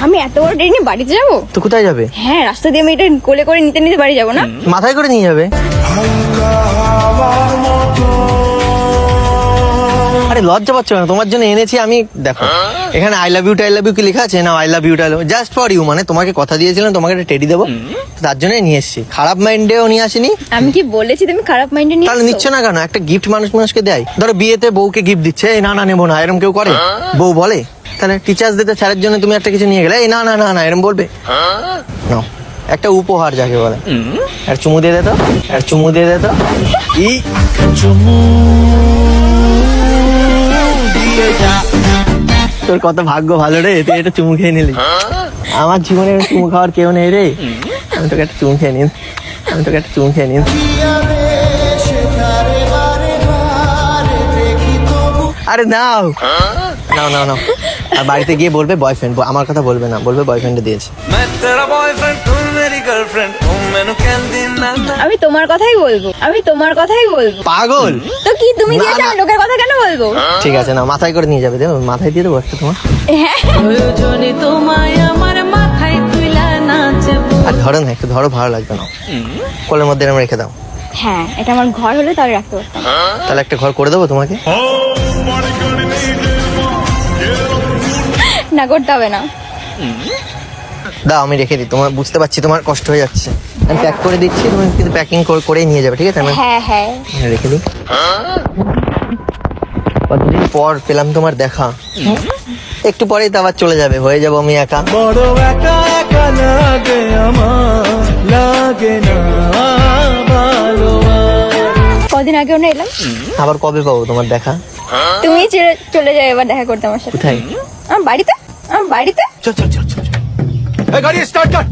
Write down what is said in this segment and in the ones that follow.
আমি এত বড় ট্রেনে বাড়িতে যাবো? তো কোথায় যাবে? হ্যাঁ, রাস্তা দিয়ে আমি এটা কোলে করে নিতে নিতে বাড়ি যাবো না? মাথায় করে নিয়ে যাবে? আরে লজ্জা পাচ্ছ না? তোমার জন্য এনেছি আমি। দেখো এখানে আই লাভ ইউ কি লেখা আছে না? I love you just for you, মানে তোমাকে কথা দিয়েছিলাম তোমাকে একটা টেডি দেবো, তার জন্যই নিয়ে এসেছি। খারাপ মাইন্ডেও নিয়ে আসিনি। আমি কি বলেছি তুমি খারাপ মাইন্ডে নিয়ে তাহলে নিচ্ছ না কেন? একটা গিফট মানুষকে দেয়। ধরো বিয়েতে বউকে গিফট দিচ্ছে, এই না না নেবো না, এরকম কেউ করে? বউ বলে? তাহলে টিচার্স ডেতে স্যারের জন্য তুমি একটা কিছু নিয়ে গেলে, এই না না না না এরকম বলবে? নাও একটা উপহার যাকে বলে। আর চুমু দিয়ে দে তো, আর চুমু দিয়ে দে তো। ই চুমু দিয়ে যা। তোর কত ভাগ্য ভালো রে, তুই এটা চুমু খেয়ে নিলি। আমার জীবনে চুমু খাওয়ার কেউ নেই রে। আমি তোকে একটা চুমু খেয়ে নিন, আমি তোকে একটা চুমু খেয়ে নিন। আরে নাও নাও নাও নাও। আর বাড়িতে গিয়ে বলবে বয়ফ্রেন্ড, আমার কথা বলবে না, বলবে বয়ফ্রেন্ডে দিয়েছে। আমি তোমার কথাই বলবো, আমি তোমার কথাই বলবো। পাগল? তো কি তুমি দিয়েছো, আমি লোকের কথা কেন বলবো? ঠিক আছে না, মাথায় করে নিয়ে যাবে, দেবো মাথায় দিয়ে দেবো একটা তোমার। হ্যাঁ, আর ধরো না, একটু ধরো, ভালো লাগবে না। কোলের মধ্যে এরকম রেখে দাও। হ্যাঁ, এটা আমার ঘর হলে তাহলে রাখতে পারতাম। তাহলে একটা ঘর করে দেবো তোমাকে। না, করতে হবে না। দাও আমি রেখে দিই, তোমার বুঝতে পারছি তোমার কষ্ট হয়ে যাচ্ছে, আমি প্যাক করে দিচ্ছি, তুমি কিন্তু প্যাকিং করেই নিয়ে যাবে, ঠিক আছে? আমি হ্যাঁ হ্যাঁ, রেখে দিই। কতদিন পর পেলাম তোমার দেখা, একটু পরেই তো আবার চলে যাবে, হয়ে যাবো আমি একা। বড় একা একা লাগে আমার, লাগে না ভালো আর। কদিন আগেও না এলাম। আবার কবে পাবো তোমার দেখা? তুমি চলে যাও এবার দেখা করতে আমার সাথে। কোথায়? আমার বাড়িতে, আমার বাড়িতে। চল চল চল চল। এই গাড়ি স্টার্ট কর।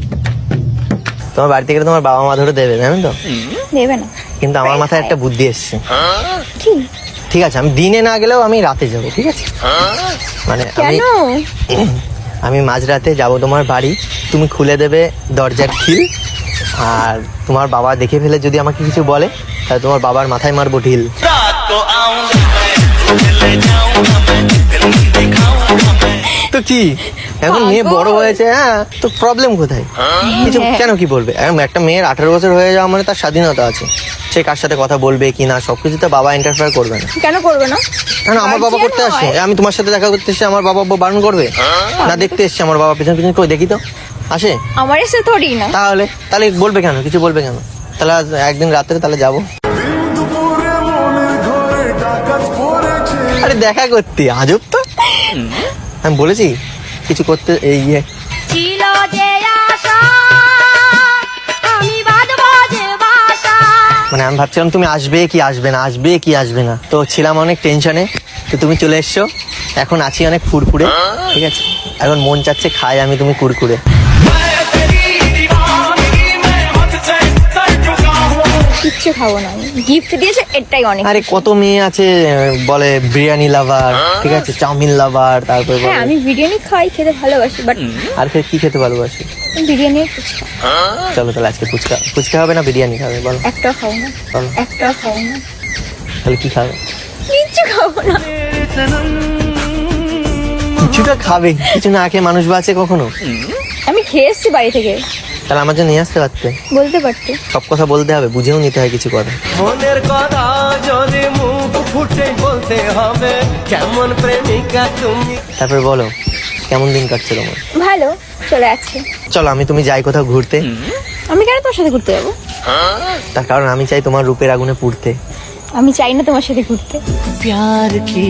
তোমার বাড়িতে গেলে তোমার বাবা মা ধরে দেবে, জানেন তো? দেবে না। কিন্তু আমার মাথায় একটা বুদ্ধি এসছে। কি? ঠিক আছে, আমি দিনে না গেলেও আমি রাতে যাবো, ঠিক আছে? মানে কেন? আমি মাঝরাতে যাব তোমার বাড়ি, তুমি খুলে দেবে দরজার খিল, আর তোমার বাবা দেখে ফেলে যদি আমাকে কিছু বলে, তাহলে তোমার বাবার মাথায় মারবো ঢিল। তো কি এখন মেয়ে বড় হয়েছে, হ্যাঁ, তো প্রবলেম কোথায়? কিছু কেন কি বলবে? একটা মেয়ের 18 বছর হয়ে যাওয়া মানে তার স্বাধীনতা আছে, সে কার সাথে কথা বলবে কি না সবকিছু তো বাবা ইন্টারফেয়ার করবে না। কেন করবে না? কেন? আমার বাবা করতে আসছে, আমি তোমার সাথে দেখা করতে এসেছি, আমার বাবা বারণ করবে না? দেখতে এসছে আমার বাবা, পিছন পিছন কই দেখি তো আসে? আমার এসে থোড়ি না। তাহলে তাহলে বলবে কেন, কিছু বলবে কেন? তাহলে আজ একদিন রাত্রে তাহলে যাবো। আরে দেখা করতে, আজব তো। আমি বলেছি কিছু করতে, এই ইয়ে ছিল যে আশা, আমি বাজবো যে বাসা। মানে আমি ভাবছিলাম তুমি আসবে কি আসবে না, আসবে কি আসবে না, তো ছিলাম অনেক টেনশনে, তো তুমি চলে এসছো। এখন আছি অনেক ফুরফুরে, ঠিক আছে? এখন মন চাচ্ছে খাই আমি তুমি কুরকুরে। কিচ্ছু খাবো না, আমি গিফট দিয়েছে এটাই অনেক। আরে কত মেয়ে আছে বলে বিরিয়ানি লাভার, ঠিক আছে, চাউমিন লাভার, তারপরে হ্যাঁ, আমি বিরিয়ানি খাই, খেতে ভালোবাসি, বাট আর কি খেতে ভালোবাসি? বিরিয়ানি ফুচকা চলো তাহলে আজকে ফুচকা, ফুচকা হবে না বিরিয়ানি খাবে বলো? একটাও খাবো না, বলো একটাও খাবো না, তাহলে কি খাবে? কিচ্ছু খাবো না। কিছুটা খাবে, কিছু না খেয়ে মানুষ বাঁচে কখনো? আমি খেয়ে এসছি বাড়ি থেকে। তাহলে আমার জন্য নিয়ে আসতে পারতে, বলতে পারতে। সব কথা বলতে হবে, বুঝেও নিতে হয় কিছু কথা। মনের কথা যদি মুখ ফুটে বলতে হবে, কেমন প্রেমিকা তুমি। তারপরে বলো কেমন দিন কাটছে তোমার? ভালো চলে যাচ্ছে। চলো তুমি যাই কোথাও ঘুরতে। আমি কেন তোমার সাথে ঘুরতে যাবো? তার কারণ আমি চাই তোমার রূপের আগুনে পুড়তে। আমি চাই না তোমার সাথে ঘুরতে। প্যার কি